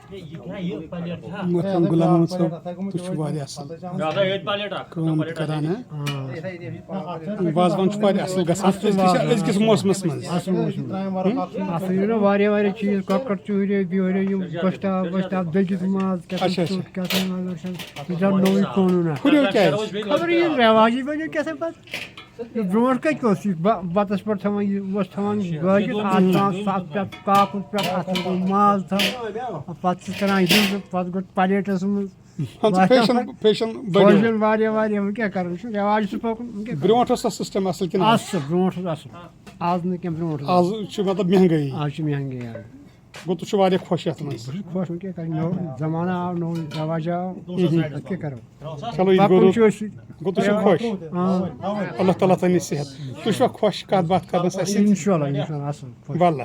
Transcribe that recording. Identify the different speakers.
Speaker 1: محترم غلام صاحب تُہۍ چھِو واریاہ اَصٕل کٲم کران وازوان چھُ واریاہ اَصٕل گژھان أزکِس موسمَس منٛز
Speaker 2: اَصٕل یہِ نا واریاہ چیٖز کۄکر چوٗرِ بیٚہرِ یِم گۄشتاب دٔگِتھ ماز نوٚوُے قونوٗنا
Speaker 1: ہُریو کیٛازِ
Speaker 2: خبر یہِ رٮ۪واجی بَنیو کیٛاہ سا پَتہٕ برونٛٹھ کَتہِ اوس یہِ بَتَس پٮ۪ٹھ تھاوان یہِ اوس تھاوان گٲگِتھ اَتھ پٮ۪ٹھ کاکُد پٮ۪ٹھ اَتھ گوٚو ماز تھاوان پَتہٕ چھِ کَران یہِ پَتہٕ گوٚو پَلیٹَس منٛز
Speaker 1: فیشن
Speaker 2: واریاہ وۄنۍ کیٛاہ کَرُن یہِ چھُ رٮ۪واج چھُ پَکُن
Speaker 1: برونٛٹھ اوس سِسٹم اَصٕل کِنہٕ
Speaker 2: اَصٕل برونٛٹھ اوس اَصٕل آز نہٕ کینٛہہ برونٛٹھ
Speaker 1: آز چھُ مطلب مہنگٲیی
Speaker 2: آز چھِ مہنگی
Speaker 1: گوٚو تُہۍ چھِو واریاہ خۄش یَتھ منٛز
Speaker 2: خۄش وۄنۍ کیٛاہ کَرِ نوٚو زمانہٕ آو نوٚو رٮ۪واج آو پَتہٕ کیٛاہ کَرو
Speaker 1: چلو یہِ گوٚو
Speaker 2: چھُ أسۍ
Speaker 1: گوٚو تُہۍ چھِو خۄش اللہ تعالیٰ تھٲینہِ صحت تُہۍ چھِوا خۄش کَتھ باتھ کَرنَس اَسہِ
Speaker 2: اِنشاء اللہ اَصٕل
Speaker 1: واللہ